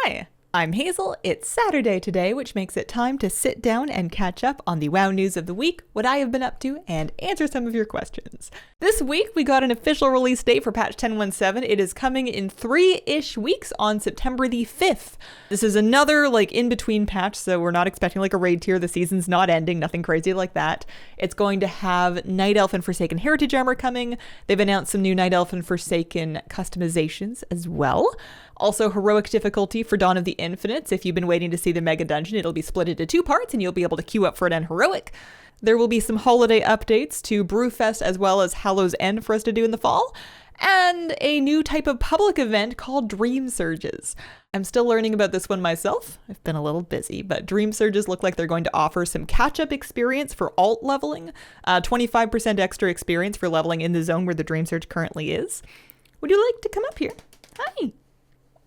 Hi, I'm Hazel. It's Saturday today, which makes it time to sit down and catch up on the WoW news of the week, what I have been up to, and answer some of your questions. This week, we got an official release date for patch 10.17. It is coming in 3-ish weeks on September the 5th. This is another, in-between patch, so we're not expecting, a raid tier. The season's not ending, nothing crazy like that. It's going to have Night Elf and Forsaken Heritage armor coming. They've announced some new Night Elf and Forsaken customizations as well. Also, heroic difficulty for Dawn of the Infinites. If you've been waiting to see the mega dungeon, it'll be split into 2 parts and you'll be able to queue up for it on heroic. There will be some holiday updates to Brewfest as well as Hallow's End for us to do in the fall, and a new type of public event called Dreamsurges. I'm still learning about this one myself. I've been a little busy, but Dreamsurges look like they're going to offer some catch-up experience for alt leveling, 25% extra experience for leveling in the zone where the Dreamsurge currently is. Would you like to come up here? Hi!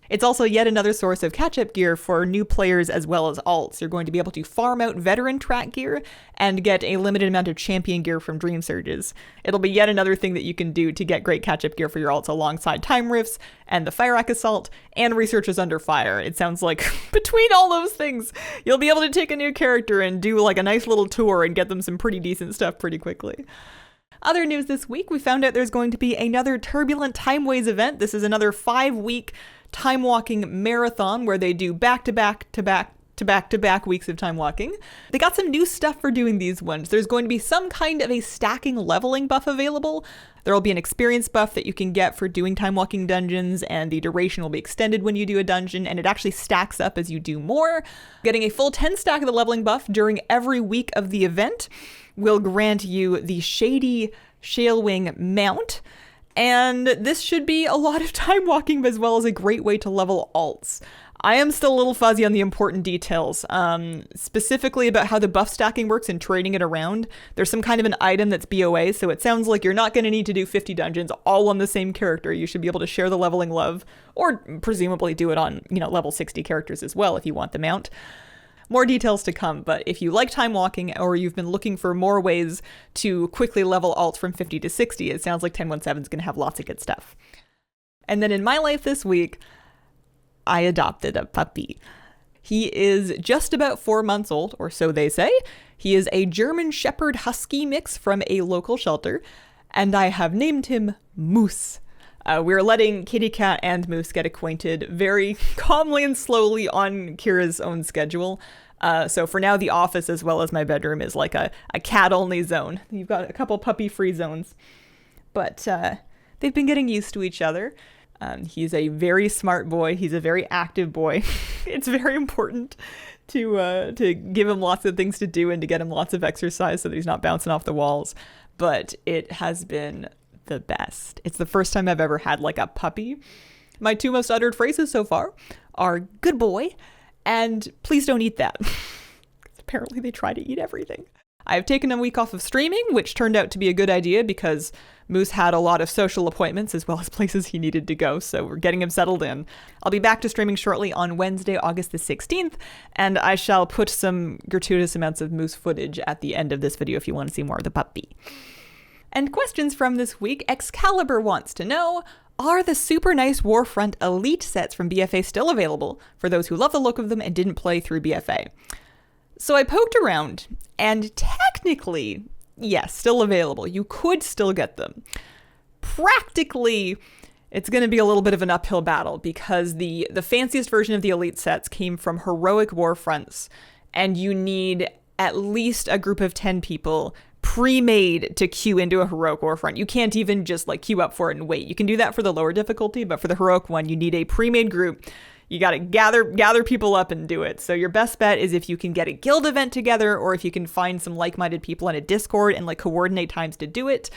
It's also yet another source of catch-up gear for new players as well as alts. You're going to be able to farm out veteran track gear and get a limited amount of champion gear from Dreamsurges. It'll be yet another thing that you can do to get great catch-up gear for your alts alongside Time Rifts and the Fire Rack Assault and Researchers Under Fire. It sounds like between all those things, you'll be able to take a new character and do a nice little tour and get them some pretty decent stuff pretty quickly. Other news this week, we found out there's going to be another Turbulent Timeways event. This is another 5-week Timewalking marathon where they do back-to-back weeks of Timewalking. They got some new stuff for doing these ones. There's going to be some kind of a stacking leveling buff available. There will be an experience buff that you can get for doing Timewalking dungeons, and the duration will be extended when you do a dungeon, and it actually stacks up as you do more. Getting a full 10 stack of the leveling buff during every week of the event will grant you the Shady Shalewing mount. And this should be a lot of time walking as well as a great way to level alts. I am still a little fuzzy on the important details, specifically about how the buff stacking works and trading it around. There's some kind of an item that's BOA, so it sounds like you're not going to need to do 50 dungeons all on the same character. You should be able to share the leveling love, or presumably do it on, level 60 characters as well if you want the mount. More details to come, but if you like time walking or you've been looking for more ways to quickly level alts from 50 to 60, it sounds like 10.17 is going to have lots of good stuff. And then in my life this week, I adopted a puppy. He is just about 4 months old, or so they say. He is a German Shepherd Husky mix from a local shelter, and I have named him Moose. We're letting Kitty Cat and Moose get acquainted very calmly and slowly on Kira's own schedule. So for now, the office as well as my bedroom is like a cat-only zone. You've got a couple puppy-free zones. But they've been getting used to each other. He's a very smart boy. He's a very active boy. It's very important to give him lots of things to do and to get him lots of exercise so that he's not bouncing off the walls. But it has been the best. It's the first time I've ever had a puppy. My 2 most uttered phrases so far are "good boy" and "please don't eat that." Apparently they try to eat everything. I've taken a week off of streaming, which turned out to be a good idea because Moose had a lot of social appointments as well as places he needed to go, so we're getting him settled in. I'll be back to streaming shortly on Wednesday, August the 16th, and I shall put some gratuitous amounts of Moose footage at the end of this video if you want to see more of the puppy. And questions from this week. Excalibur wants to know, are the super nice Warfront Elite sets from BFA still available for those who love the look of them and didn't play through BFA? So I poked around, and technically, yes, still available. You could still get them. Practically, it's going to be a little bit of an uphill battle because the fanciest version of the Elite sets came from heroic Warfronts, and you need at least a group of 10 people pre-made to queue into a heroic Warfront. You can't even just queue up for it and wait. You can do that for the lower difficulty, but for the heroic one, you need a pre-made group. You got to gather people up and do it. So your best bet is if you can get a guild event together, or if you can find some like-minded people in a Discord and coordinate times to do it.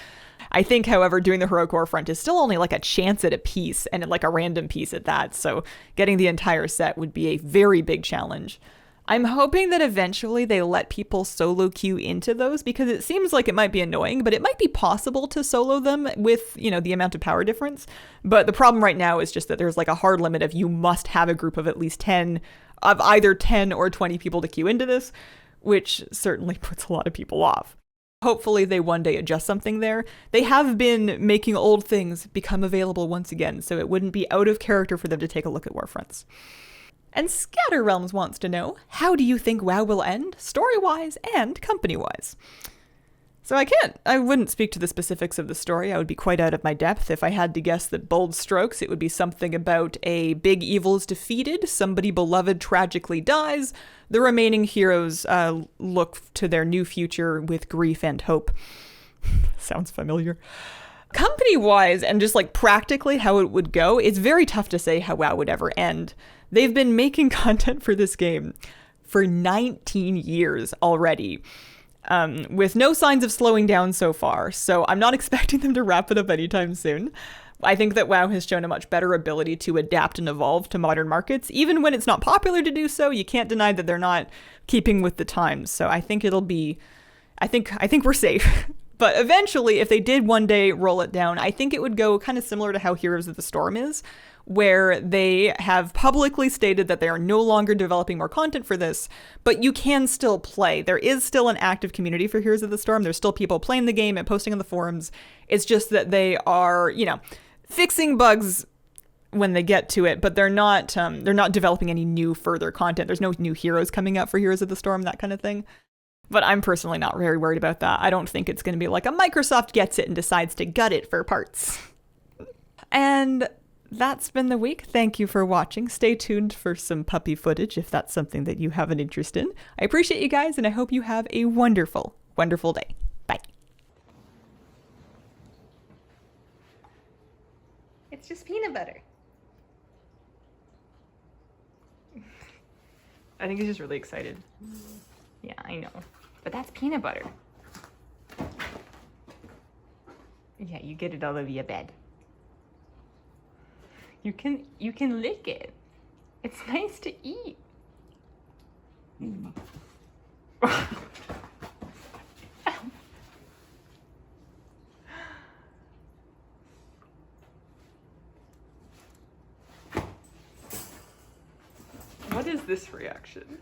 I think, however, doing the heroic Warfront is still only a chance at a piece, and a random piece at that. So getting the entire set would be a very big challenge. I'm hoping that eventually they let people solo queue into those, because it seems like it might be annoying, but it might be possible to solo them with, the amount of power difference. But the problem right now is just that there's a hard limit of you must have a group of at least 10, of either 10 or 20 people to queue into this, which certainly puts a lot of people off. Hopefully they one day adjust something there. They have been making old things become available once again, so it wouldn't be out of character for them to take a look at Warfronts. And Scatterrealms wants to know, how do you think WoW will end, story-wise and company-wise? So I wouldn't speak to the specifics of the story. I would be quite out of my depth. If I had to guess that bold strokes, it would be something about a big evil is defeated, somebody beloved tragically dies, the remaining heroes look to their new future with grief and hope. Sounds familiar. Company-wise, and just like practically how it would go, it's very tough to say how WoW would ever end. They've been making content for this game for 19 years already. With no signs of slowing down so far, so I'm not expecting them to wrap it up anytime soon. I think that WoW has shown a much better ability to adapt and evolve to modern markets. Even when it's not popular to do so, you can't deny that they're not keeping with the times. So I think it'll be, I think we're safe. But eventually, if they did one day roll it down, I think it would go kind of similar to how Heroes of the Storm is, where they have publicly stated that they are no longer developing more content for this, but you can still play. There is still an active community for Heroes of the Storm. There's still people playing the game and posting on the forums. It's just that they are, fixing bugs when they get to it, but they're not developing any new further content. There's no new heroes coming up for Heroes of the Storm, that kind of thing. But I'm personally not very worried about that. I don't think it's going to be like a Microsoft gets it and decides to gut it for parts. And that's been the week. Thank you for watching. Stay tuned for some puppy footage if that's something that you have an interest in. I appreciate you guys, and I hope you have a wonderful, wonderful day. Bye. It's just peanut butter. I think he's just really excited. Yeah, I know. But that's peanut butter. Yeah, you get it all over your bed. You can lick it. It's nice to eat. What is this reaction?